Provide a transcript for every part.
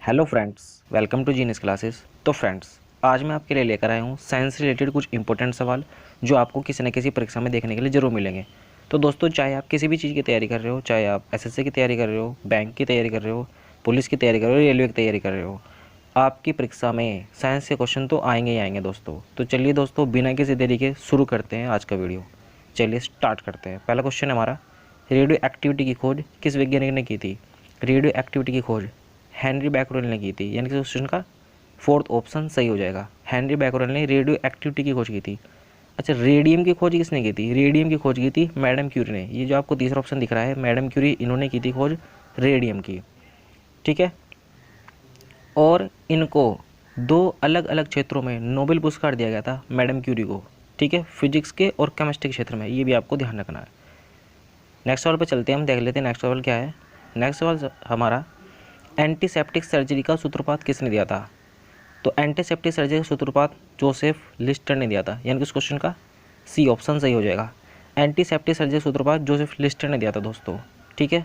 Hello friends, welcome to genius classes. So friends, आज मैं आपके लिए लेकर आया हूँ साइंस से रिलेटेड कुछ इंपॉर्टेंट सवाल जो आपको किसी न किसी परीक्षा में देखने के लिए ज़रूर मिलेंगे। तो दोस्तों, चाहे आप किसी भी चीज़ की तैयारी कर रहे हो, चाहे आप एसएससी की तैयारी कर रहे हो, बैंक की तैयारी कर रहे हो, पुलिस की तैयारी कर रहे हो, रेलवे की तैयारी कर रहे हो, आपकी परीक्षा में साइंस के क्वेश्चन तो आएंगे ही आएंगे दोस्तों। तो चलिए दोस्तों, बिना किसी देरी के शुरू करते हैं आज का वीडियो। चलिए स्टार्ट करते हैं। पहला क्वेश्चन है हमारा, रेडियो एक्टिविटी की खोज किस वैज्ञानिक ने की थी? रेडियो एक्टिविटी की खोज हेनरी बैकरेल ने की थी, यानी कि क्वेश्चन का फोर्थ ऑप्शन सही हो जाएगा। हेनरी बैकरेल ने रेडियो एक्टिविटी की खोज की थी। अच्छा, रेडियम की खोज किसने की थी? रेडियम की खोज की थी मैडम क्यूरी ने। ये जो आपको तीसरा ऑप्शन दिख रहा है, मैडम क्यूरी, इन्होंने की थी खोज रेडियम की। ठीक है, और इनको दो अलग अलग क्षेत्रों में नोबेल पुरस्कार दिया गया था मैडम क्यूरी को। ठीक है, फिजिक्स के और केमिस्ट्री के क्षेत्र में, ये भी आपको ध्यान रखना है। नेक्स्ट सवाल पर चलते हैं, हम देख लेते हैं नेक्स्ट सवाल क्या है। नेक्स्ट सवाल हमारा, एंटीसेप्टिक सर्जरी का सूत्रपात किसने दिया था? तो एंटीसेप्टिक सर्जरी का सूत्रपात जोसेफ लिस्टर ने दिया था, यानी कि इस क्वेश्चन का सी ऑप्शन सही हो जाएगा। एंटीसेप्टिक सर्जरी का सूत्रपात जोसेफ लिस्टर ने दिया था दोस्तों। ठीक है,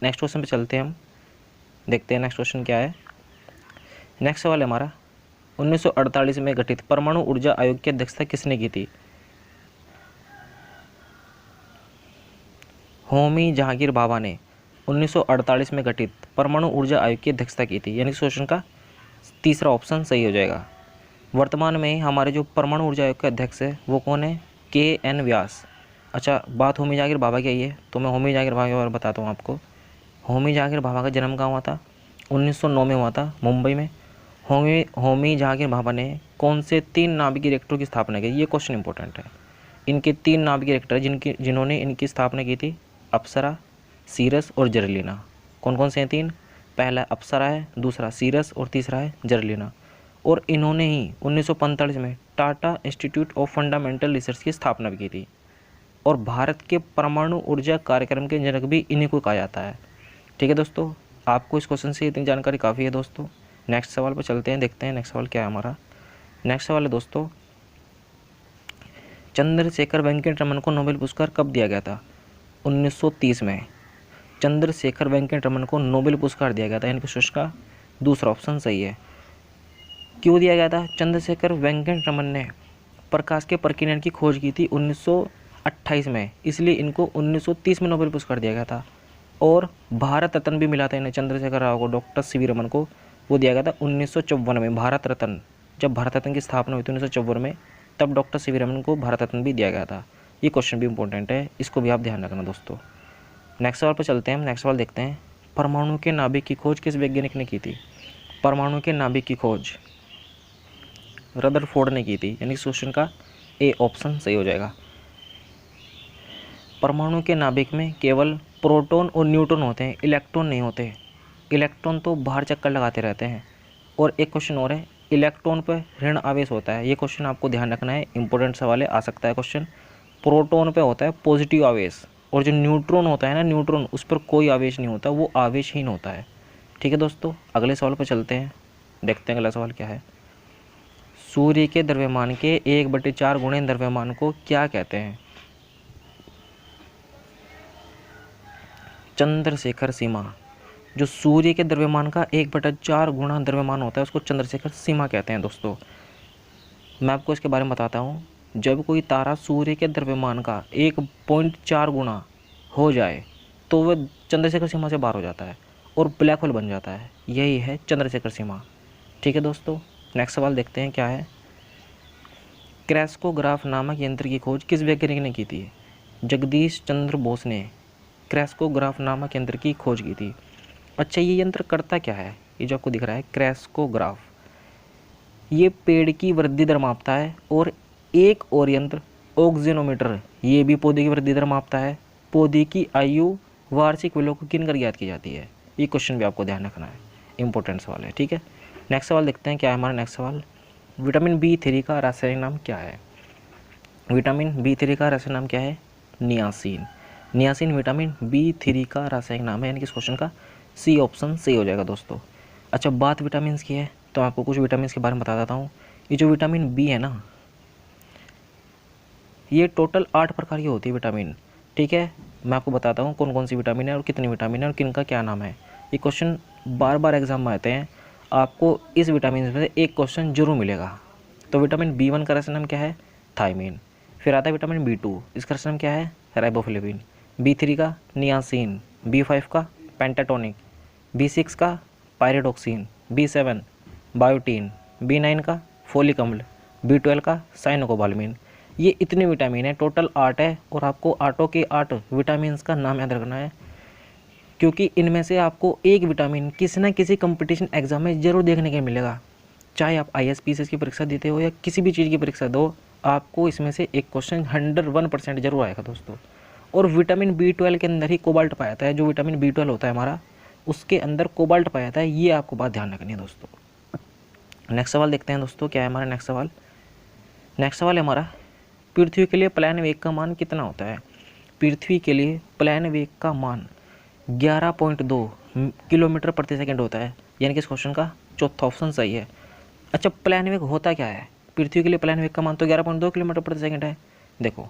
नेक्स्ट क्वेश्चन पे चलते हैं, हम देखते हैं नेक्स्ट क्वेश्चन क्या है। नेक्स्ट सवाल है हमारा, 1948 में गठित परमाणु ऊर्जा आयोग की अध्यक्षता किसने की थी? होमी जहांगीर भाभा ने 1948 में गठित परमाणु ऊर्जा आयोग की अध्यक्षता की थी, यानी कि क्वेश्चन का तीसरा ऑप्शन सही हो जाएगा। वर्तमान में हमारे जो परमाणु ऊर्जा आयोग के अध्यक्ष है वो कौन है? के.एन. व्यास। अच्छा, बात होमी जहांगीर भाभा की आई है तो मैं होमी जहांगीर भाभा के बारे में बताता हूँ आपको। होमी जहांगीर भाभा का जन्म कहाँ हुआ था? 1909 में हुआ था, मुंबई में। होमी जहांगीर भाभा ने कौन से 3 नाभिकीय रिएक्टरों की स्थापना की? ये क्वेश्चन इंपॉर्टेंट है। इनके 3 नाभिकीय रिएक्टर जिन्होंने इनकी स्थापना की थी, अप्सरा, सीरस और जर्लिना। कौन कौन से हैं 3? पहला अप्सरा है, दूसरा सीरस और तीसरा है जर्लिना। और इन्होंने ही 1945 में Tata institute of fundamental research की स्थापना भी की थी। और भारत के परमाणु ऊर्जा कार्यक्रम के जनक भी इन्हीं को कहा जाता है। ठीक है दोस्तों, आपको इस क्वेश्चन से इतनी जानकारी काफ़ी है दोस्तों। नेक्स्ट सवाल पर चलते हैं, देखते हैं नेक्स्ट सवाल क्या है हमारा। नेक्स्ट सवाल है दोस्तों, चंद्रशेखर वेंकट रमन को नोबेल पुरस्कार कब दिया गया था? 1930 में चंद्रशेखर वेंकट रमन को नोबेल पुरस्कार दिया गया था, यानी कि उसका दूसरा ऑप्शन सही है। क्यों दिया गया था? चंद्रशेखर वेंकट रमन ने प्रकाश के प्रकीर्णन की खोज की थी 1928 में, इसलिए इनको 1930 में नोबेल पुरस्कार दिया गया था। और भारत रत्न भी मिला था इन्हें, चंद्रशेखर राव को, डॉक्टर सी.वी. रमन को, वो दिया गया था 1954 में। भारत रत्न, जब भारत रत्न की स्थापना हुई थी 1954 में, तब डॉक्टर सी.वी. रमन को भारत रत्न भी दिया गया था। ये क्वेश्चन भी इंपॉर्टेंट है, इसको भी आप ध्यान रखना दोस्तों। नेक्स्ट सवाल पर चलते हैं, हम नेक्स्ट सवाल देखते हैं। परमाणु के नाभिक की खोज किस वैज्ञानिक ने की थी? परमाणु के नाभिक की खोज रदरफोर्ड ने की थी, यानी क्वेश्चन का ए ऑप्शन सही हो जाएगा। परमाणु के नाभिक में केवल प्रोटॉन और न्यूट्रॉन होते हैं, इलेक्ट्रॉन नहीं होते। इलेक्ट्रॉन तो बाहर चक्कर लगाते रहते हैं। और एक क्वेश्चन और है, इलेक्ट्रॉन पर ऋण आवेश होता है। ये क्वेश्चन आपको ध्यान रखना है, इंपॉर्टेंट सवाल है, आ सकता है क्वेश्चन। प्रोटॉन पे होता है पॉजिटिव आवेश, और जो न्यूट्रॉन होता है ना, न्यूट्रॉन, उस पर कोई आवेश नहीं होता, वो आवेशहीन होता है। ठीक है दोस्तों, अगले सवाल पर चलते हैं, देखते हैं अगला सवाल क्या है। सूर्य के द्रव्यमान के 1/4 गुणे द्रव्यमान को क्या कहते हैं? चंद्रशेखर सीमा। जो सूर्य के द्रव्यमान का 1/4 गुणा द्रव्यमान होता है, उसको चंद्रशेखर सीमा कहते हैं दोस्तों। मैं आपको इसके बारे में बताता हूँ। जब कोई तारा सूर्य के द्रव्यमान का 1.4 गुणा हो जाए तो वह चंद्रशेखर सीमा से बाहर हो जाता है और ब्लैक होल बन जाता है। यही है चंद्रशेखर सीमा। ठीक है दोस्तों, नेक्स्ट सवाल देखते हैं क्या है। क्रैस्कोग्राफ नामक यंत्र की खोज किस वैज्ञानिक ने की थी? जगदीश चंद्र बोस ने क्रैस्कोग्राफ नामक यंत्र की खोज की थी। अच्छा, ये यंत्र करता क्या है? ये जो आपको दिख रहा है क्रैस्कोग्राफ, ये पेड़ की वृद्धि दर मापता है। और एक और यंत्र ऑक्सीनोमीटर, ये भी पौधे की वृद्धि दर मापता है। पौधे की आयु, वार्षिक विलों को किन कर ज्ञात की जाती है? ये क्वेश्चन भी आपको ध्यान रखना है, इंपॉर्टेंट सवाल है। ठीक है, नेक्स्ट सवाल देखते हैं क्या है हमारा। नेक्स्ट सवाल, विटामिन B3 का रासायनिक नाम क्या है? विटामिन B3 का रासायनिक नाम क्या है? नियासिन। नियासिन विटामिन B3 का रासायनिक नाम है, यानी कि इस क्वेश्चन का सी ऑप्शन सही हो जाएगा दोस्तों। अच्छा, बात विटामिन की है तो आपको कुछ विटामिन के बारे में बता देता हूँ। ये जो विटामिन बी है ना, ये टोटल 8 प्रकार की होती है विटामिन। ठीक है, मैं आपको बताता हूँ कौन कौन सी विटामिन है और कितनी विटामिन है और किन का क्या नाम है। ये क्वेश्चन बार बार एग्जाम में आते हैं, आपको इस विटामिन में से एक क्वेश्चन जरूर मिलेगा। तो विटामिन B1 का रासायनिक नाम क्या है? थायमीन। फिर आता है विटामिन B2, इसका रासायनिक नाम क्या है? राइबोफ्लेविन। B3 का नियासिन, B5 का पेंटाटोनिक, B6 का पायरिडोक्सिन, B7 बायोटीन, B9 का फोलिक अम्ल, B12 का साइनोकोबाल्मिन। ये इतने विटामिन है, टोटल 8 है, और आपको 8 के 8 विटामिन का नाम याद रखना है, क्योंकि इनमें से आपको एक विटामिन किसी न किसी कंपटीशन एग्जाम में जरूर देखने के मिलेगा। चाहे आप ISPCS की परीक्षा देते हो या किसी भी चीज़ की परीक्षा दो, आपको इसमें से एक क्वेश्चन 101% जरूर आएगा दोस्तों। और विटामिन B12 के अंदर ही कोबाल्ट पाया जाता है। जो विटामिन B12 होता है हमारा, उसके अंदर कोबाल्ट पाया जाता है। ये आपको बात ध्यान रखनी है दोस्तों। नेक्स्ट सवाल देखते हैं दोस्तों, क्या है हमारा नेक्स्ट सवाल। नेक्स्ट सवाल है हमारा, पृथ्वी के लिए प्लान वेग का मान कितना होता है? पृथ्वी के लिए प्लान वेग का मान 11.2 किलोमीटर प्रति सेकंड होता है, यानी कि इस क्वेश्चन का चौथा ऑप्शन सही है। अच्छा, प्लान वेग होता क्या है? पृथ्वी के लिए प्लान वेग का मान तो 11.2 किलोमीटर प्रति सेकंड है। देखो,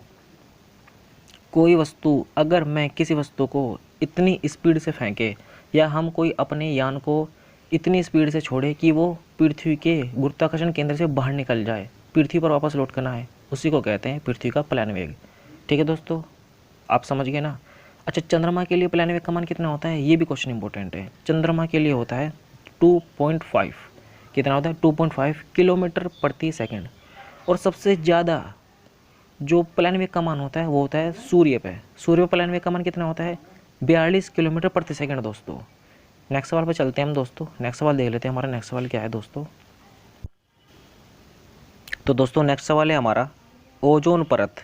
कोई वस्तु, अगर मैं किसी वस्तु को इतनी स्पीड से फेंके, या हम कोई अपने यान को इतनी स्पीड से छोड़े कि वो पृथ्वी के गुरुत्वाकर्षण केंद्र से बाहर निकल जाए, पृथ्वी पर वापस लौट कर आए, उसी को कहते हैं पृथ्वी का प्लान वेग। ठीक है दोस्तों, आप समझ गए ना। अच्छा, चंद्रमा के लिए प्लान वेग का मान कितना होता है? ये भी क्वेश्चन इंपॉर्टेंट है। चंद्रमा के लिए होता है 2.5, कितना होता है? 2.5 किलोमीटर प्रति सेकंड। और सबसे ज़्यादा जो प्लान वेग का मान होता है वो होता है सूर्य पे। सूर्य पे प्लान वेग का मान कितना होता है? 42 किलोमीटर प्रति सेकंड दोस्तों। नेक्स्ट सवाल पे चलते हैं हम दोस्तों। नेक्स्ट सवाल देख लेते हैं, हमारा नेक्स्ट सवाल क्या है दोस्तों। तो दोस्तों नेक्स्ट सवाल है हमारा, ओजोन परत।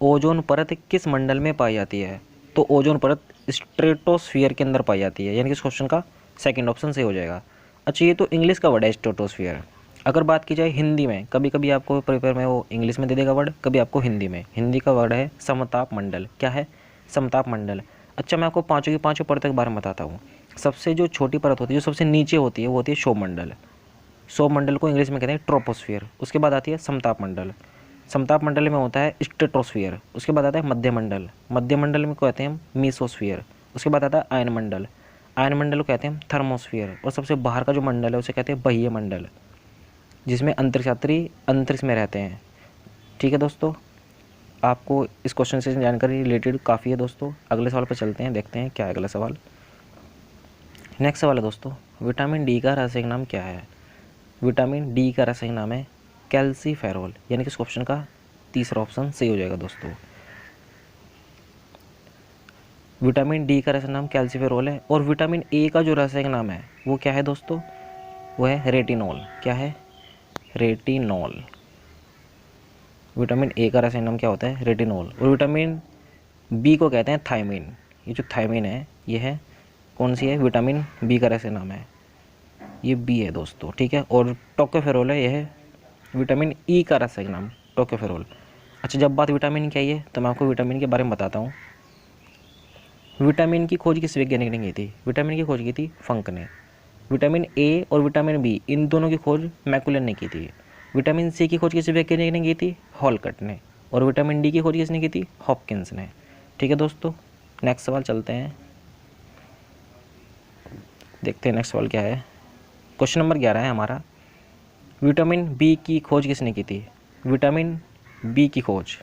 ओजोन परत किस मंडल में पाई जाती है? तो ओजोन परत स्ट्रेटोस्फियर के अंदर पाई जाती है, यानी कि इस क्वेश्चन का सेकंड ऑप्शन सही हो जाएगा। अच्छा, ये तो इंग्लिश का वर्ड है स्ट्रेटोस्फियर। अगर बात की जाए हिंदी में, कभी कभी आपको पेपर में वो इंग्लिश में दे देगा वर्ड, कभी आपको हिंदी में। हिंदी का वर्ड है समताप मंडल। क्या है? समताप मंडल। अच्छा, मैं आपको पाँचों की पाँचों परतों के बारे में बताता हूँ। सबसे जो छोटी परत होती है, जो सबसे नीचे होती है, वो होती है क्षोभ मंडल। क्षोभ मंडल को इंग्लिश में कहते हैं ट्रोपोस्फियर। उसके बाद आती है समताप मंडल। समताप मंडल में होता है स्ट्रेटोस्फियर। उसके बाद आता है मध्य मंडल। मध्य मंडल में कहते हैं हम मीसोस्फियर। उसके बाद आता है आयन मंडल। आयन मंडल को कहते हैं हम थर्मोस्फियर। और सबसे बाहर का जो मंडल है उसे कहते हैं बाह्य मंडल, जिसमें अंतरिक्ष यात्री अंतरिक्ष में रहते हैं। ठीक है दोस्तों, आपको इस क्वेश्चन से जानकारी रिलेटेड काफ़ी है दोस्तों। अगले सवाल पर चलते हैं, देखते हैं क्या है अगला सवाल। नेक्स्ट सवाल है दोस्तों, विटामिन डी का रासायनिक नाम क्या है? विटामिन डी का रासायनिक नाम है कैल्सीफेरोल, यानी कि इस क्वेश्चन का तीसरा ऑप्शन सही हो जाएगा दोस्तों। विटामिन डी का रासायनिक नाम कैल्सीफेरोल है। और विटामिन ए का जो रासायनिक नाम है वो क्या है दोस्तों? वो है रेटिनॉल। क्या है? रेटिनॉल। विटामिन ए का रासायनिक नाम क्या होता है? रेटिनॉल। और विटामिन बी को कहते हैं थायमीन। ये जो थायमीन है, ये है कौन सी है? विटामिन बी का रासायनिक नाम है, ये बी है दोस्तों। ठीक है। और टोकोफेरोल है, यह है विटामिन ई का रासायनिक नाम, टोकोफेरोल। अच्छा, जब बात विटामिन की आई है तो मैं आपको विटामिन के बारे में बताता हूँ। विटामिन की खोज किस वैज्ञानिक ने की थी? विटामिन की खोज की थी फंक ने। विटामिन ए और विटामिन बी, इन दोनों की खोज मैकुलन ने की थी। विटामिन सी की खोज किस वैज्ञानिक ने की थी? हॉलकट ने। और विटामिन डी की खोज किसने की थी? हॉपकिंस ने। ठीक है दोस्तों, नेक्स्ट सवाल चलते हैं, देखते हैं नेक्स्ट सवाल क्या है। क्वेश्चन नंबर 11 है हमारा, विटामिन बी की खोज किसने की थी? विटामिन बी की खोज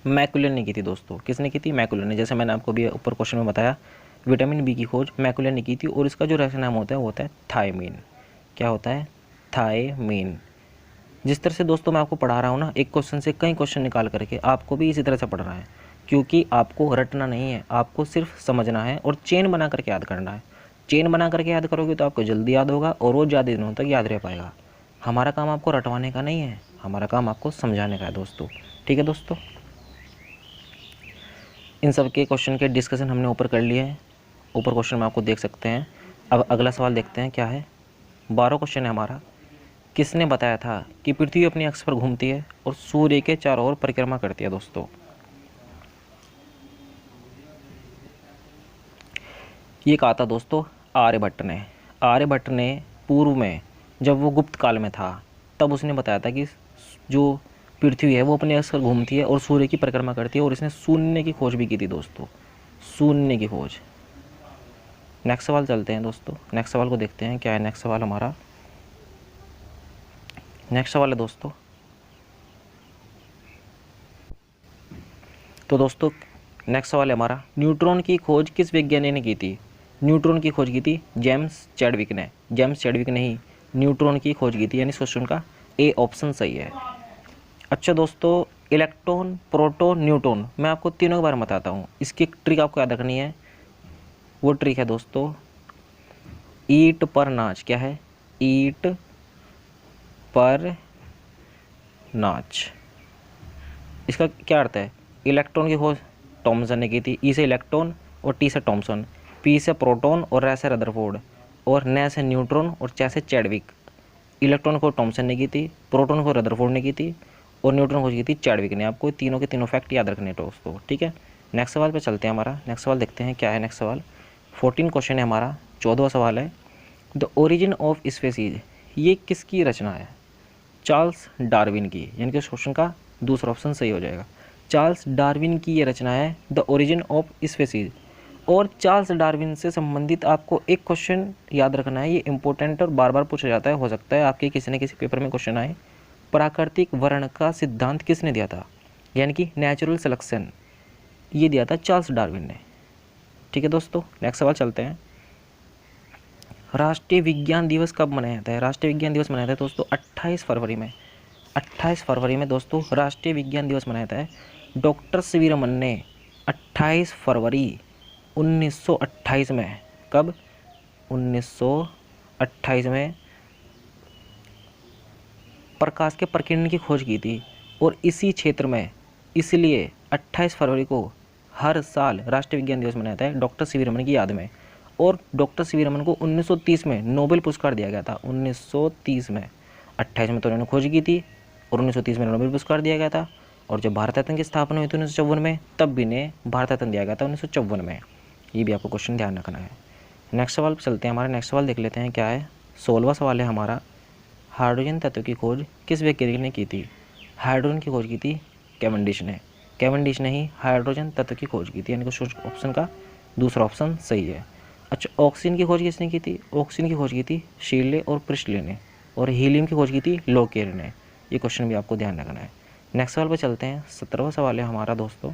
मैकुलन ने की थी दोस्तों। किसने की थी? मैकुलन ने। जैसे मैंने आपको भी ऊपर क्वेश्चन में बताया, विटामिन बी की खोज मैकुलन ने की थी। और इसका जो रासायनिक नाम होता है वो होता है थायमीन। क्या होता है? थायमीन। जिस तरह से दोस्तों मैं आपको पढ़ा रहा हूँ ना, एक क्वेश्चन से कई क्वेश्चन निकाल करके आपको भी इसी तरह से पढ़ना है, क्योंकि आपको रटना नहीं है, आपको सिर्फ समझना है और चेन बना करके याद करना है। चेन बना करके याद करोगे तो आपको जल्दी याद होगा और वो ज़्यादा दिनों तक याद रह पाएगा। हमारा काम आपको रटवाने का नहीं है, हमारा काम आपको समझाने का है दोस्तों। ठीक है दोस्तों, इन सब के क्वेश्चन के डिस्कशन हमने ऊपर कर लिए हैं। ऊपर क्वेश्चन में आपको देख सकते हैं। अब अगला सवाल देखते हैं क्या है। 12 क्वेश्चन है हमारा, किसने बताया था कि पृथ्वी अपनी अक्ष पर घूमती है और सूर्य के चारों ओर परिक्रमा करती है दोस्तों? ये कहा था दोस्तों आर्यभट्ट ने। आर्यभट्ट ने पूर्व में, जब वो गुप्त काल में था, तब उसने बताया था कि जो पृथ्वी है वो अपने अक्ष पर घूमती है और सूर्य की परिक्रमा करती है। और इसने शून्य की खोज भी की थी दोस्तों, शून्य की खोज। नेक्स्ट सवाल चलते हैं दोस्तों, नेक्स्ट सवाल को देखते हैं क्या है नेक्स्ट सवाल हमारा। नेक्स्ट सवाल है दोस्तों, तो दोस्तों नेक्स्ट सवाल है हमारा, न्यूट्रॉन की खोज किस वैज्ञानिक ने की थी? न्यूट्रॉन की खोज की थी जेम्स चैडविक ने। जेम्स चैडविक ने ही न्यूट्रॉन की खोज की थी, यानी इस क्वेश्चन का ए ऑप्शन सही है। अच्छा दोस्तों, इलेक्ट्रॉन, प्रोटॉन, न्यूट्रॉन, मैं आपको तीनों के बारे में बताता हूँ। इसकी एक ट्रिक आपको याद रखनी है, वो ट्रिक है दोस्तों ईट पर नाच। क्या है? ईट पर नाच। इसका क्या अर्थ है? इलेक्ट्रॉन की खोज थॉमसन ने की थी। ई से इलेक्ट्रॉन और टी से थॉमसन, पी से प्रोटॉन और रै से रदरफोर्ड और नै से न्यूट्रॉन और चे से चैडविक। इलेक्ट्रॉन को थॉमसन ने की थी, प्रोटॉन को रदरफोर्ड ने की थी और न्यूट्रॉन खोज की थी चैडविक ने। आपको तीनों के तीनों फैक्ट याद रखने दोस्तों, ठीक है। नेक्स्ट सवाल पे चलते हैं हमारा। नेक्स्ट सवाल देखते हैं क्या है नेक्स्ट सवाल। 14 क्वेश्चन है हमारा, 14वां सवाल है, द ओरिजिन ऑफ स्पीसीज, ये किसकी रचना है? चार्ल्स डार्विन की, यानी कि उस क्वेश्चन का दूसरा ऑप्शन सही हो जाएगा। चार्ल्स डार्विन की ये रचना है द ओरिजिन ऑफ स्पीसीज। और चार्ल्स डार्विन से संबंधित आपको एक क्वेश्चन याद रखना है, ये इंपॉर्टेंट और बार बार पूछा जाता है, हो सकता है आपके किसी न किसी पेपर में क्वेश्चन आए। प्राकृतिक वर्ण का सिद्धांत किसने दिया था? यानी कि नेचुरल सिलेक्शन, ये दिया था चार्ल्स डार्विन ने, ठीक है दोस्तों। नेक्स्ट सवाल चलते हैं। राष्ट्रीय विज्ञान दिवस कब मनाया जाता है? राष्ट्रीय विज्ञान दिवस मनाया जाता है दोस्तों 28 फरवरी में। 28 फरवरी में दोस्तों राष्ट्रीय विज्ञान दिवस मनाया जाता है। डॉक्टर सी वी रमन ने 28 फरवरी 1928 में, कब? 1928 में प्रकाश के प्रकीर्णन की खोज की थी। और इसी क्षेत्र में, इसलिए 28 फरवरी को हर साल राष्ट्रीय विज्ञान दिवस मनाया जाता है डॉक्टर सी वी रमन की याद में। और डॉक्टर सी वी रमन को 1930 में नोबेल पुरस्कार दिया गया था। 1930 में, 28 में तो उन्होंने खोज की थी और 1930 में नोबेल पुरस्कार दिया गया था। और जब भारत रत्न की स्थापना हुई थी 1954 में, तब भी इन्हें भारत रत्न दिया गया था 1954 में। ये भी आपको क्वेश्चन ध्यान रखना है। नेक्स्ट सवाल पर चलते हैं हमारा। नेक्स्ट सवाल देख लेते हैं क्या है। 16वां सवाल है हमारा, हाइड्रोजन तत्व की खोज किस वैज्ञानिक ने की थी? हाइड्रोजन की खोज की थी कैवेंडिश ने। कैवेंडिश ने ही हाइड्रोजन तत्व की खोज की थी, यानी कि ऑप्शन का दूसरा ऑप्शन सही है। अच्छा, ऑक्सीजन की खोज किसने की थी? ऑक्सीजन की खोज की थी शीले और प्रिस्टले ने। और हीलियम की खोज की थी लोकेर ने। ये क्वेश्चन भी आपको ध्यान रखना है। नेक्स्ट सवाल पर चलते हैं। 17वां सवाल है हमारा दोस्तों।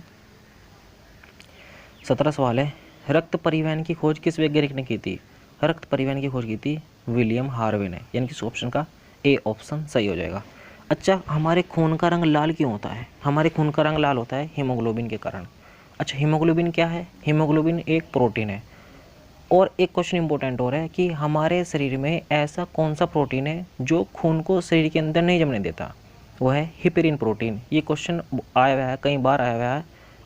17वां सवाल है, रक्त परिवहन की खोज किस वैज्ञानिक ने की थी? रक्त परिवहन की खोज की थी विलियम हार्वे ने, यानी कि इस ऑप्शन का ए ऑप्शन सही हो जाएगा। अच्छा, हमारे खून का रंग लाल क्यों होता है? हमारे खून का रंग लाल होता है हीमोग्लोबिन के कारण। अच्छा, हीमोग्लोबिन क्या है? हीमोग्लोबिन एक प्रोटीन है। और एक क्वेश्चन इंपॉर्टेंट हो रहा है कि हमारे शरीर में ऐसा कौन सा प्रोटीन है जो खून को शरीर के अंदर नहीं जमने देता? वो है हिपेरिन प्रोटीन। ये क्वेश्चन आया हुआ है, कई बार आया हुआ है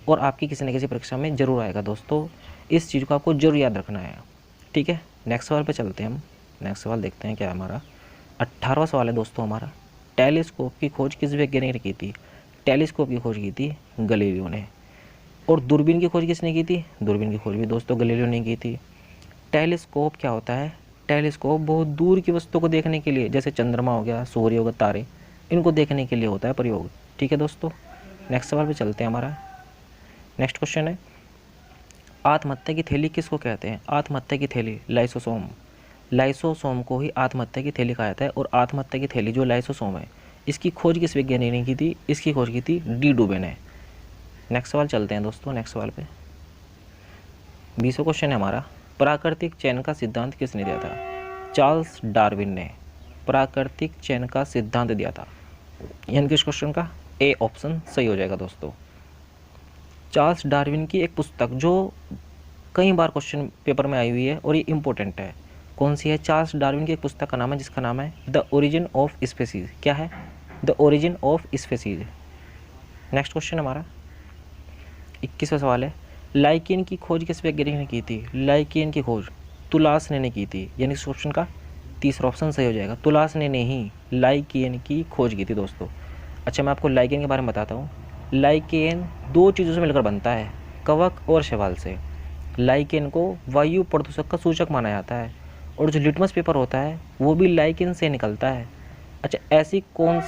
और आपकी किसी न किसी परीक्षा में जरूर आएगा दोस्तों। इस चीज़ को आपको जरूर याद रखना है, ठीक है। नेक्स्ट सवाल पे चलते हैं हम। नेक्स्ट सवाल देखते हैं क्या है हमारा। 18वां सवाल है दोस्तों हमारा, टेलीस्कोप की खोज किस वैज्ञानिक ने की थी? टेलीस्कोप की खोज की थी गैलीलियो ने। और दूरबीन की खोज किसने की थी? दूरबीन की खोज भी दोस्तों गैलीलियो ने की थी। टेलीस्कोप क्या होता है? टेलीस्कोप बहुत दूर की वस्तु को देखने के लिए, जैसे चंद्रमा हो गया, सूर्य हो गया, तारे, इनको देखने के लिए होता है प्रयोग, ठीक है दोस्तों। नेक्स्ट सवाल पे चलते हैं हमारा। नेक्स्ट क्वेश्चन है, आत्महत्या की थैली किसको कहते हैं? आत्महत्या की थैली लाइसोसोम। लाइसोसोम को ही आत्महत्या की थैली कहा जाता है। और आत्महत्या की थैली जो लाइसोसोम है, इसकी खोज किस वैज्ञानिक ने की थी? इसकी खोज की थी डी डुबे ने। नेक्स्ट सवाल चलते हैं दोस्तों। नेक्स्ट सवाल पे 20वां क्वेश्चन है हमारा, प्राकृतिक चयन का सिद्धांत किसने दिया था? चार्ल्स डार्विन ने प्राकृतिक चयन का सिद्धांत दिया था, यानी कि इस क्वेश्चन का ए ऑप्शन सही हो जाएगा दोस्तों। चार्ल्स डार्विन की एक पुस्तक जो कई बार क्वेश्चन पेपर में आई हुई है और ये इंपॉर्टेंट है, कौन सी है? चार्ल्स डार्विन की एक पुस्तक का नाम है जिसका नाम है द ओरिजिन ऑफ स्पीसीज। क्या है? The origin of species. Next question हमारा 21वां सवाल है, लाइकेन की खोज किस वैज्ञानिक ने की थी? लाइकेन की खोज तुलासने ने की थी, यानी इस क्वेश्चन का तीसरा ऑप्शन सही हो जाएगा। तुलासने ने ही लाइकेन की खोज की थी दोस्तों। अच्छा, मैं आपको लाइकेन के बारे में बताता हूँ। लाइकेन दो चीज़ों से मिलकर बनता है, कवक और शैवाल से। लाइकेन को वायु प्रदूषक का सूचक माना जाता है और जो लिटमस पेपर होता है वो भी लाइकेन से निकलता है। अच्छा, ऐसी कौन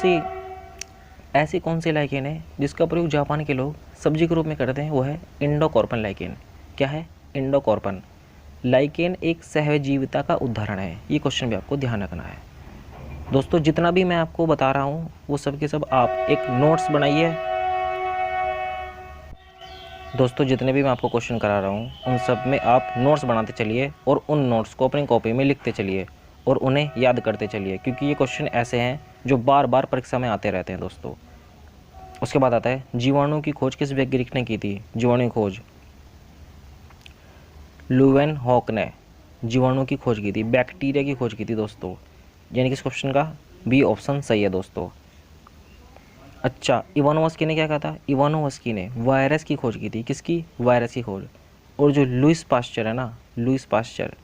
सी लाइकेन है जिसका प्रयोग जापान के लोग सब्जी के रूप में करते हैं? वो है इंडोकॉर्पन लाइकेन। क्या है? इंडोकॉर्पन। लाइकेन एक सहजीविता का उदाहरण है। ये क्वेश्चन भी आपको ध्यान रखना है दोस्तों। जितना भी मैं आपको बता रहा हूँ वो सब के सब आप एक नोट्स बनाइए दोस्तों। जितने भी मैं आपको क्वेश्चन करा रहा हूँ उन सब में आप नोट्स बनाते चलिए और उन नोट्स को अपनी कॉपी में लिखते चलिए और उन्हें याद करते चलिए, क्योंकि ये क्वेश्चन ऐसे हैं जो बार बार परीक्षा में आते रहते हैं दोस्तों। उसके बाद आता है जीवाणु की खोज किस वैज्ञानिक ने की थी। जीवाणु की खोज लुवेनहॉक ने जीवाणु की खोज की थी, बैक्टीरिया की खोज की थी दोस्तों। यानी कि इस क्वेश्चन का बी ऑप्शन सही है दोस्तों। अच्छा, इवानोवस्की ने क्या कहा था। इवानोवस्की ने वायरस की खोज की थी। किसकी? वायरस की खोज। और जो लुईस पास्चर है ना, लुईस पास्चर,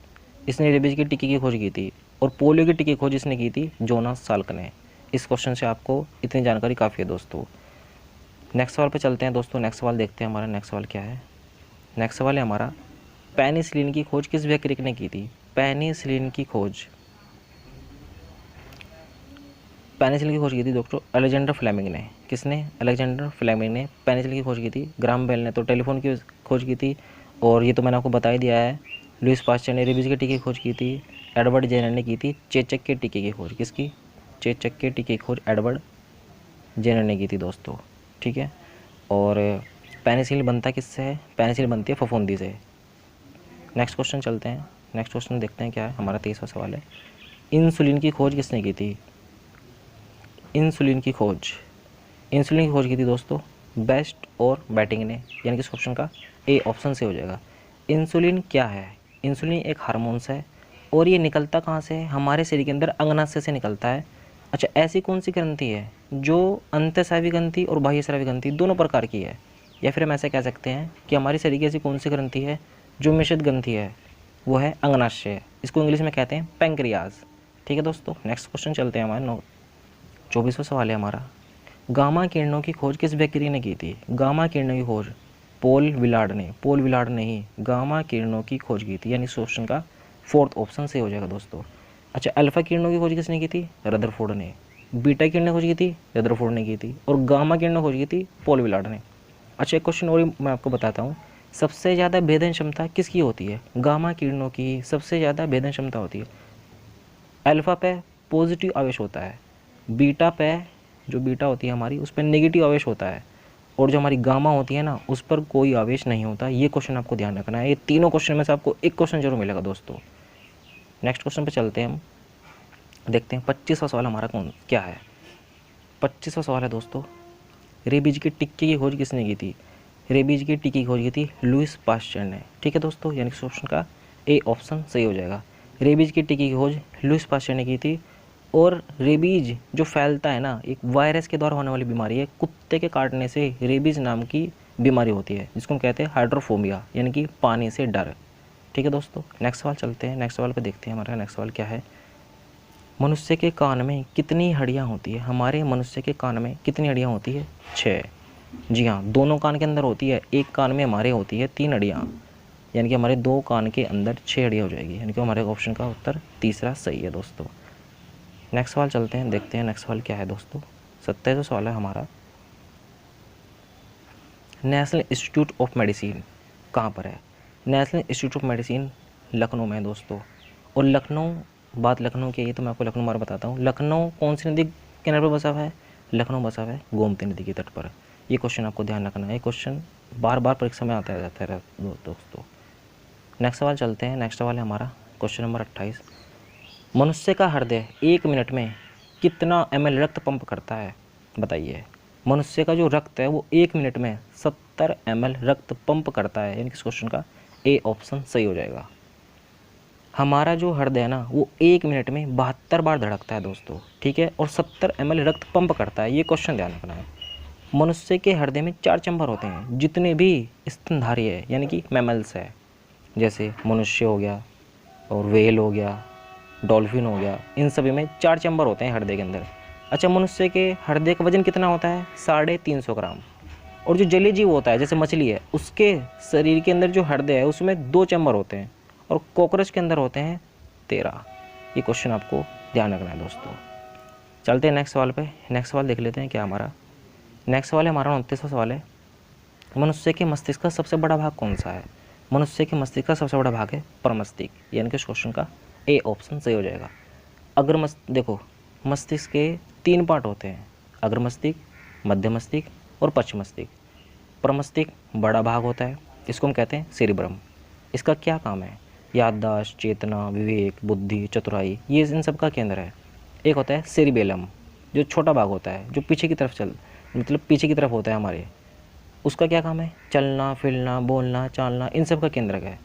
इसने रेबीज की टीके की खोज की थी। और पोलियो की टीके की खोज इसने की थी जोनास साल्क ने। इस क्वेश्चन से आपको इतनी जानकारी काफ़ी है दोस्तों। नेक्स्ट सवाल पे चलते हैं दोस्तों। नेक्स्ट सवाल देखते हैं हमारा नेक्स्ट सवाल क्या है। नेक्स्ट सवाल है हमारा पेनिसिलिन की खोज किस वैज्ञानिक ने की थी। पेनिसिलिन की खोज पेनिसिलिन की खोज की थी डॉक्टर अलेक्जेंडर फ्लेमिंग ने। किसने? अलेक्जेंडर फ्लेमिंग ने पेनिसिलिन की खोज की थी। ग्राहम बेल ने तो टेलीफोन की खोज की थी, और ये तो मैंने आपको बता ही दिया है। लुईस पास्चर ने रेबीज के टीके की खोज की थी। एडवर्ड जेनर ने की थी चेचक के टीके की खोज। किसकी? चेचक के टीके की खोज एडवर्ड जेनर ने की थी दोस्तों। ठीक है। और पेनिसिलिन बनता किससे है? पेनिसिलिन बनती है फफूंदी से। नेक्स्ट क्वेश्चन चलते हैं। नेक्स्ट क्वेश्चन देखते हैं क्या है। हमारा 23वां सवाल है इंसुलिन की खोज किसने की थी। इंसुलिन की खोज की थी दोस्तों बेस्ट और बैटिंग ने। यानी कि इस क्वेश्चन का ए ऑप्शन से हो जाएगा। इंसुलिन क्या है? इंसुलिन एक हार्मोन्स है और ये निकलता कहाँ से है? हमारे शरीर के अंदर अंगनाशय से निकलता है। अच्छा, ऐसी कौन सी ग्रंथि है जो अंतःस्रावी ग्रंथि और बाह्यस्रावी ग्रंथि दोनों प्रकार की है? या फिर हम ऐसे कह सकते हैं कि हमारे शरीर की ऐसी कौन सी ग्रंथि है जो मिश्रित ग्रंथि है, वो है अंगनाशय। इसको इंग्लिश में कहते हैं पैंक्रियाज। ठीक है दोस्तों। नेक्स्ट क्वेश्चन चलते हैं हमारे 24वां सवाल है हमारा गामा किरणों की खोज किस वैज्ञानिक ने की थी। गामा किरणों की खोज पॉल विलार्ड ने। पॉल विलार्ड ने ही गामा किरणों की खोज की थी। यानी इस क्वेश्चन का फोर्थ ऑप्शन से हो जाएगा दोस्तों। अच्छा, अल्फा किरणों की खोज किसने की थी? रदरफोर्ड ने। बीटा किरणें खोज की थी? रदरफोर्ड ने की थी। और गामा किरणें खोज की थी पॉल विलार्ड ने। अच्छा, एक क्वेश्चन और मैं आपको बताता हूँ। सबसे ज़्यादा भेदन क्षमता किसकी होती है? गामा किरणों की सबसे ज़्यादा भेदन क्षमता होती है अल्फ़ा पे पॉजिटिव आवेश होता है, बीटा पे, जो बीटा होती है हमारी, उस पर नेगेटिव आवेश होता है, और जो हमारी गामा होती है ना, उस पर कोई आवेश नहीं होता। ये क्वेश्चन आपको ध्यान रखना है। ये तीनों क्वेश्चन में से आपको एक क्वेश्चन जरूर मिलेगा दोस्तों। नेक्स्ट क्वेश्चन पे चलते हैं हम, देखते हैं 25वां सवाल हमारा कौन क्या है। 25वां सवाल है दोस्तों रेबीज के टीके की खोज किसने की थी। रेबीज के टीके की खोज की थी लुईस पास्चर ने। ठीक है दोस्तों। यानी कि क्वेश्चन का ए ऑप्शन सही हो जाएगा। रेबीज के टीके की खोज लुईस पास्चर ने की थी। और रेबीज जो फैलता है ना, एक वायरस के द्वारा होने वाली बीमारी है। कुत्ते के काटने से रेबीज नाम की बीमारी होती है, जिसको हम कहते हैं हाइड्रोफोबिया, यानी कि पानी से डर। ठीक है दोस्तों। नेक्स्ट सवाल चलते हैं। नेक्स्ट सवाल पे देखते हैं हमारा नेक्स्ट सवाल क्या है। मनुष्य के कान में कितनी हड्डियाँ होती है। हमारे मनुष्य के कान में कितनी हड्डियाँ होती है? 6। जी हाँ, दोनों कान के अंदर होती है। एक कान में हमारे होती है 3 हड्डियाँ, यानी कि हमारे 2 कान के अंदर 6 हड्डियाँ हो जाएगी। यानी कि हमारे ऑप्शन का उत्तर तीसरा सही है दोस्तों। नेक्स्ट सवाल चलते हैं, देखते हैं नेक्स्ट सवाल क्या है दोस्तों। 27वां सवाल है हमारा नेशनल इंस्टीट्यूट ऑफ मेडिसिन कहाँ पर है। National institute of medicine Lucknow में है दोस्तों। और लखनऊ, बात लखनऊ की है तो मैं आपको लखनऊ बारे बताता हूँ। लखनऊ कौन सी नदी के किनारे पर बसा हुआ है? लखनऊ बसा हुआ है गोमती नदी के तट पर। ये क्वेश्चन आपको ध्यान रखना है। ये क्वेश्चन बार बार परीक्षा में आता रहता है दोस्तों। नेक्स्ट सवाल चलते हैं। नेक्स्ट सवाल है हमारा क्वेश्चन नंबर 28। मनुष्य का हृदय 1 मिनट में कितना ml रक्त पंप करता है? बताइए। मनुष्य का जो रक्त है वो 1 मिनट में 70 ml रक्त पंप करता है। यानी कि इस क्वेश्चन का ए ऑप्शन सही हो जाएगा। हमारा जो हृदय है ना, वो 1 मिनट में 72 बार धड़कता है दोस्तों। ठीक है। और 70 ml रक्त पंप करता है। ये क्वेश्चन ध्यान रखना है। मनुष्य के हृदय में 4 चैम्बर होते हैं। जितने भी स्तनधारी है, यानी कि मैमल्स है, जैसे मनुष्य हो गया और व्हेल हो गया, डॉल्फिन हो गया, इन सभी में 4 चैम्बर होते हैं हृदय के अंदर। अच्छा, मनुष्य के हृदय का वजन कितना होता है? 350 ग्राम। और जो जलीय जीव होता है, जैसे मछली है, उसके शरीर के अंदर जो हृदय है उसमें 2 चैम्बर होते हैं, और कॉकरोच के अंदर होते हैं 13। ये क्वेश्चन आपको ध्यान रखना है दोस्तों। चलते हैं नेक्स्ट सवाल पे। नेक्स्ट सवाल देख लेते हैं क्या हमारा। नेक्स्ट सवाल है हमारा 29वां सवाल है मनुष्य के मस्तिष्क का सबसे बड़ा भाग कौन सा है। मनुष्य के मस्तिष्क का सबसे बड़ा भाग है प्रमस्तिष्क, यानी कि इस क्वेश्चन का ए ऑप्शन सही हो जाएगा। अग्र देखो, मस्तिष्क के 3 पार्ट होते हैं, अग्र मस्तिष्क, मध्य मस्तिष्क और पश्च मस्तिष्क। प्रमस्तिष्क बड़ा भाग होता है, इसको हम कहते हैं सेरिब्रम। इसका क्या काम है? याददाश्त, चेतना, विवेक, बुद्धि, चतुराई, ये इन सब का केंद्र है। एक होता है सेरिबेलम, जो छोटा भाग होता है, जो पीछे की तरफ मतलब पीछे की तरफ होता है हमारे, उसका क्या काम है? चलना फिरना, बोलना चालना, इन सब का केंद्रक है।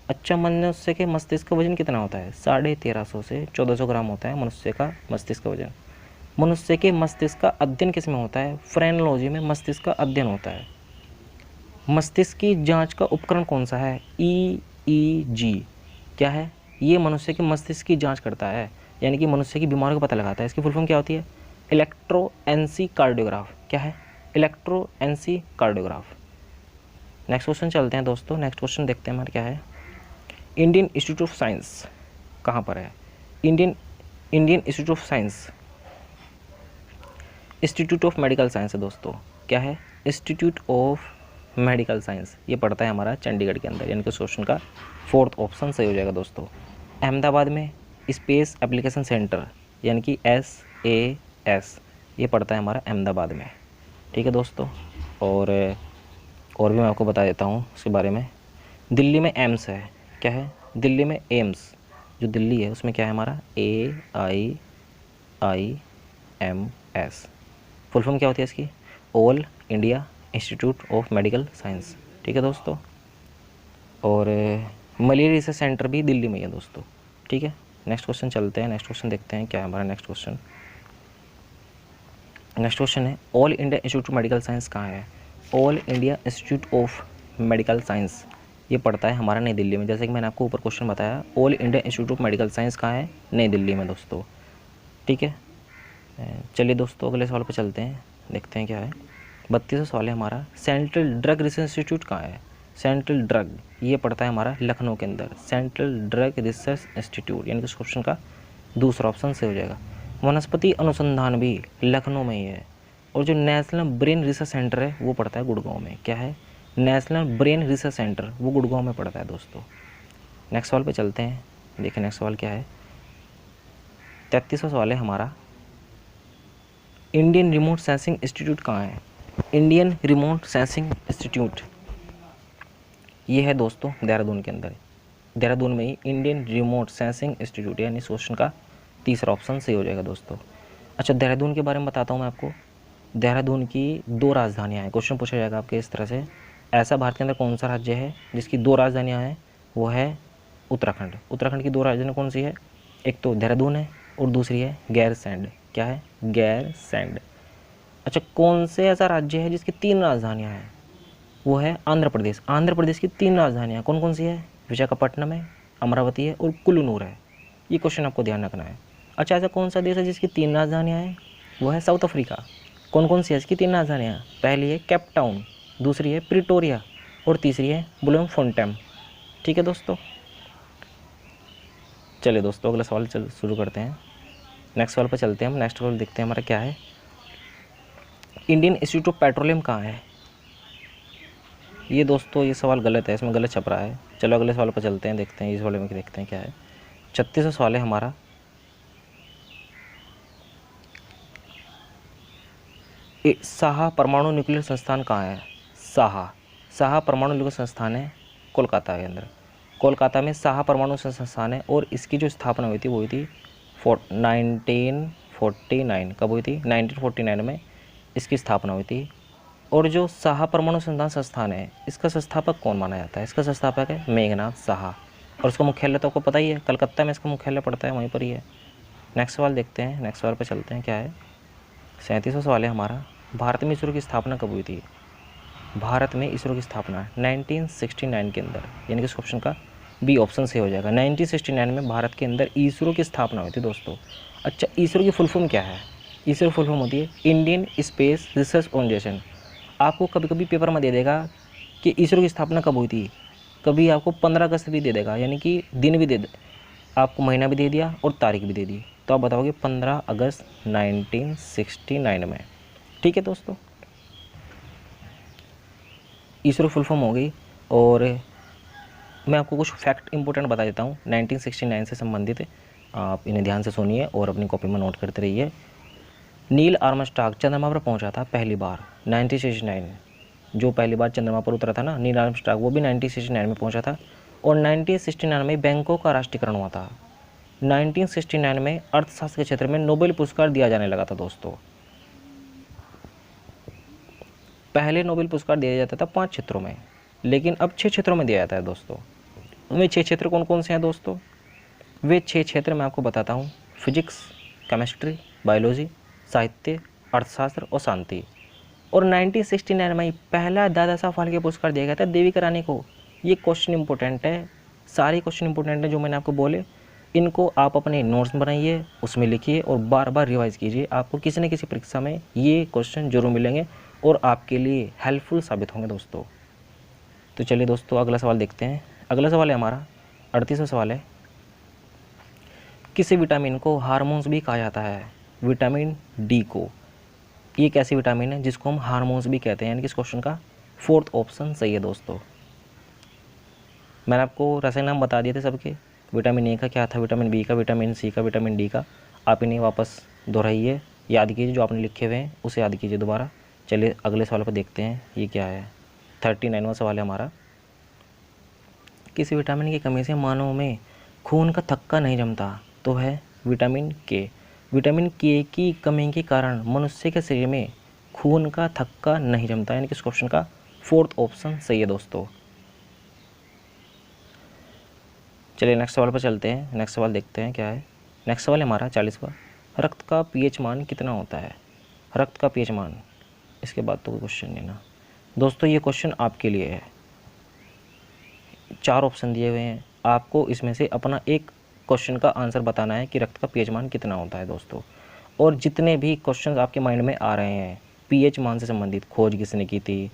अच्छा, मनुष्य के मस्तिष्क का वजन कितना होता है? 1350 से 1400 ग्राम होता है मनुष्य का मस्तिष्क का वजन। मनुष्य के मस्तिष्क का अध्ययन किस में होता है? फ्रेनोलॉजी में मस्तिष्क का अध्ययन होता है। मस्तिष्क की जांच का उपकरण कौन सा है? EEG। क्या है ये? मनुष्य के मस्तिष्क की जांच करता है, यानी कि मनुष्य की बीमारियों का पता लगाता है। इसकी फुल फॉर्म क्या होती है? इलेक्ट्रोएन्सीकार्डियोग्राफ। क्या है? इलेक्ट्रोएन्सीकार्डियोग्राफ। नेक्स्ट क्वेश्चन चलते हैं दोस्तों। नेक्स्ट क्वेश्चन देखते हैं हमारे क्या है। इंडियन इंस्टीट्यूट ऑफ साइंस कहाँ पर है? Indian institute of science, institute of medical science है दोस्तों। क्या है? इंस्टीट्यूट ऑफ मेडिकल साइंस, ये पड़ता है हमारा चंडीगढ़ के अंदर, यानी कि क्वेश्चन का 4th ऑप्शन सही हो जाएगा दोस्तों। अहमदाबाद में स्पेस एप्लीकेशन सेंटर, यानी कि SAS, ये पड़ता है हमारा अहमदाबाद में। ठीक है दोस्तों, और भी मैं आपको बता देता हूँ उसके बारे में। दिल्ली में एम्स है। क्या है? दिल्ली में एम्स, जो दिल्ली है उसमें क्या है हमारा? AIIMS। फुल फॉर्म क्या होती है इसकी? All India institute of medical science. ठीक है दोस्तों, और मलेरिया रिसर्च सेंटर भी दिल्ली में ही है दोस्तों। ठीक है, नेक्स्ट क्वेश्चन चलते हैं। नेक्स्ट क्वेश्चन देखते हैं क्या है हमारा नेक्स्ट क्वेश्चन। नेक्स्ट क्वेश्चन है all India institute of medical science कहाँ है? All India institute of medical science, ये पड़ता है हमारा नई दिल्ली में। जैसे कि मैंने आपको ऊपर क्वेश्चन बताया, all India institute of medical science कहाँ है? नई दिल्ली में दोस्तों। ठीक है, चलिए दोस्तों अगले सवाल पर चलते हैं, देखते हैं क्या है। 32वां सवाल है हमारा, सेंट्रल ड्रग रिसर्च इंस्टीट्यूट कहाँ है? सेंट्रल ड्रग, ये पड़ता है हमारा लखनऊ के अंदर, सेंट्रल ड्रग रिसर्च इंस्टीट्यूट, यानी कि इस क्वेश्चन का दूसरा ऑप्शन से हो जाएगा। वनस्पति अनुसंधान भी लखनऊ में ही है, और जो नेशनल ब्रेन रिसर्च सेंटर है वो पड़ता है गुड़गांव में। क्या है? नेशनल ब्रेन रिसर्च सेंटर, वो गुड़गांव में पड़ता है दोस्तों। नेक्स्ट सवाल पे चलते हैं, देखिए नेक्स्ट सवाल क्या है। 33वां सवाल है हमारा, इंडियन रिमोट सेंसिंग इंस्टीट्यूट कहाँ है? इंडियन रिमोट सेंसिंग इंस्टीट्यूट, ये है दोस्तों देहरादून के अंदर, देहरादून में ही इंडियन रिमोट सेंसिंग इंस्टीट्यूट, यानी क्वेश्चन का तीसरा ऑप्शन सही हो जाएगा दोस्तों। अच्छा, देहरादून के बारे में बताता हूँ मैं आपको। देहरादून की 2 राजधानियाँ हैं। क्वेश्चन पूछा जाएगा आपके इस तरह से, ऐसा भारत के अंदर कौन सा राज्य है जिसकी 2 राजधानियाँ हैं? वो है उत्तराखंड। उत्तराखंड की 2 राजधानियाँ कौन सी है? एक तो देहरादून है और दूसरी है गैरसैंड। क्या है? गैरसैंड। अच्छा, कौन से ऐसा राज्य है जिसकी 3 राजधानियाँ हैं? वो है आंध्र प्रदेश। आंध्र प्रदेश की 3 राजधानियाँ कौन कौन सी है? विशाखापट्टनम है, अमरावती है और कुल्लूर है। ये क्वेश्चन आपको ध्यान रखना है। अच्छा, ऐसा कौन सा देश है जिसकी 3 राजधानियाँ हैं? वो है साउथ अफ्रीका। कौन कौन सी है इसकी 3 राजधानियाँ? पहली है केप टाउन, दूसरी है प्रिटोरिया और तीसरी है ब्लूमफोंटेन। ठीक है दोस्तों, चलिए दोस्तों अगला सवाल शुरू करते हैं। नेक्स्ट सवाल पर चलते हैं हम। नेक्स्ट सवाल देखते हैं हमारा क्या है। इंडियन इंस्टीट्यूट ऑफ पेट्रोलियम कहाँ है? ये दोस्तों ये सवाल गलत है, इसमें गलत छप रहा है। चलो अगले सवाल पर चलते हैं, देखते हैं इस वाले में देखते हैं क्या है। 36वां सवाल है हमारा, साहा परमाणु न्यूक्लियर संस्थान कहाँ है? साहा परमाणु न्यूक्लियर संस्थान है कोलकाता के अंदर। कोलकाता में साहा परमाणु संस्थान है, और इसकी जो स्थापना हुई थी वो हुई थी 1949। कब हुई थी? 1949 में इसकी स्थापना हुई थी। और जो साहा परमाणु संधान संस्थान है, इसका संस्थापक कौन माना जाता है? इसका संस्थापक है मेघनाथ साहा, और उसका मुख्यालय तो आपको पता ही है, कलकत्ता में इसका मुख्यालय पड़ता है, वहीं पर ही है। नेक्स्ट सवाल देखते हैं, नेक्स्ट सवाल पर चलते हैं क्या है। 37वां सवाल है हमारा, भारत में इसरो की स्थापना कब हुई थी? भारत में इसरो की स्थापना 1969 के अंदर, यानी कि इस ऑप्शन का बी ऑप्शन से हो जाएगा। 1969 में भारत के अंदर इसरो की स्थापना हुई थी दोस्तों। अच्छा, इसरो की फुल फॉर्म क्या है? इसरो फुल फॉर्म होती है इंडियन स्पेस रिसर्च ऑर्गेनाइजेशन। आपको कभी कभी पेपर में दे देगा कि इसरो की स्थापना कब हुई थी, कभी आपको 15 अगस्त भी दे देगा, यानी कि दिन भी दे दे, आपको महीना भी दे दिया और तारीख भी दे दी, तो आप बताओगे 15 अगस्त 1969 में। ठीक है दोस्तों, इसरो फुल फॉर्म हो गई। और मैं आपको कुछ फैक्ट इंपॉर्टेंट बता देता हूँ 1969 से संबंधित। आप इन्हें ध्यान से सुनिए और अपनी कॉपी में नोट करते रहिए। नील आर्मस्ट्रांग चंद्रमा पर पहुंचा था पहली बार 1969। जो पहली बार चंद्रमा पर उतरा था ना नील आर्मस्ट्रांग, वो भी 1969 में पहुंचा था। और 1969 में बैंकों का राष्ट्रीयकरण हुआ था। 1969 में अर्थशास्त्र के क्षेत्र में नोबेल पुरस्कार दिया जाने लगा था दोस्तों। पहले नोबेल पुरस्कार दिया जाता था 5 क्षेत्रों में, लेकिन अब 6 क्षेत्रों में दिया जाता है दोस्तों। उनमें 6 क्षेत्र कौन कौन से हैं दोस्तों? वे 6 क्षेत्र मैं आपको बताता हूँ। फिजिक्स, केमिस्ट्री, बायोलॉजी, साहित्य, अर्थशास्त्र और शांति। और 1969 में पहला दादा साहब फाल्के पुरस्कार दिया गया था देविका रानी को। ये क्वेश्चन इंपॉर्टेंट है, सारे क्वेश्चन इंपॉर्टेंट है जो मैंने आपको बोले। इनको आप अपने नोट्स बनाइए, उसमें लिखिए और बार बार रिवाइज कीजिए। आपको किसी न किसी परीक्षा में ये क्वेश्चन जरूर मिलेंगे और आपके लिए हेल्पफुल साबित होंगे दोस्तों। तो चलिए दोस्तों अगला सवाल देखते हैं। अगला सवाल है हमारा 38वां सवाल है, किसी विटामिन को हार्मोन्स भी कहा जाता है? विटामिन डी को। ये एक ऐसी विटामिन है जिसको हम हार्मोन्स भी कहते हैं, यानी कि इस क्वेश्चन का 4th ऑप्शन सही है दोस्तों। मैंने आपको रसायन नाम बता दिए थे सबके। विटामिन ए का क्या था, विटामिन बी का, विटामिन सी का, विटामिन डी का। आप इन्हें वापस दोहराइए, याद कीजिए, जो आपने लिखे हुए हैं उसे याद कीजिए दोबारा। चलिए अगले सवाल पर देखते हैं ये क्या है। 39वां सवाल है हमारा, किसी विटामिन की कमी से मानव में खून का थक्का नहीं जमता? तो है विटामिन के। विटामिन के की कमी के कारण मनुष्य के शरीर में खून का थक्का नहीं जमता, यानी कि इस क्वेश्चन का 4th ऑप्शन सही है दोस्तों। चलिए नेक्स्ट सवाल पर चलते हैं। नेक्स्ट सवाल देखते हैं क्या है। नेक्स्ट सवाल है हमारा 40वां, रक्त का पीएच मान कितना होता है? रक्त का पीएच मान, इसके बाद तो कोई क्वेश्चन नहीं ना दोस्तों। ये क्वेश्चन आपके लिए है। 4 ऑप्शन दिए हुए हैं, आपको इसमें से अपना एक क्वेश्चन का आंसर बताना है कि रक्त का पीएच मान कितना होता है दोस्तों। और जितने भी क्वेश्चन आपके माइंड में आ रहे हैं पीएच मान से संबंधित, खोज किसने की थी,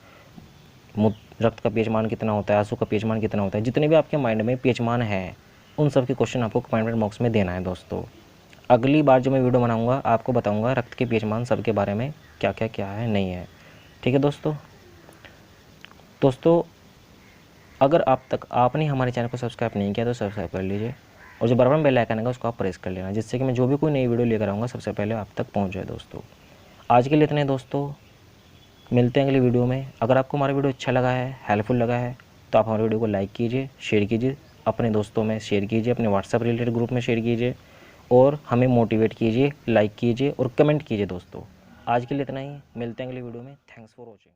रक्त का पीएच मान कितना होता है, आंसू का पीएच मान कितना होता है, जितने भी आपके माइंड में पीएच मान है उन सब के क्वेश्चन आपको कमेंट बॉक्स में देना है दोस्तों। अगली बार जो मैं वीडियो बनाऊंगा आपको बताऊंगा रक्त के पीएच मान सबके बारे में क्या है नहीं है। ठीक है दोस्तों। अगर आप तक आपने हमारे चैनल को सब्सक्राइब नहीं किया तो सब्सक्राइब कर लीजिए और जो बराबर में बेल आइकन है उसको आप प्रेस कर लेना, जिससे कि मैं जो भी कोई नई वीडियो लेकर आऊँगा सबसे पहले आप तक पहुँच जाए दोस्तों। आज के लिए इतने दोस्तों, मिलते हैं अगली वीडियो में। अगर आपको हमारा वीडियो अच्छा लगा है, हेल्पफुल लगा है, तो आप हमारे वीडियो को लाइक कीजिए, शेयर कीजिए, अपने दोस्तों में शेयर कीजिए, अपने व्हाट्सएप रिलेटेड ग्रुप में शेयर कीजिए और हमें मोटिवेट कीजिए, लाइक कीजिए और कमेंट कीजिए दोस्तों। आज के लिए इतना ही, मिलते हैं अगली वीडियो में। Thanks for watching.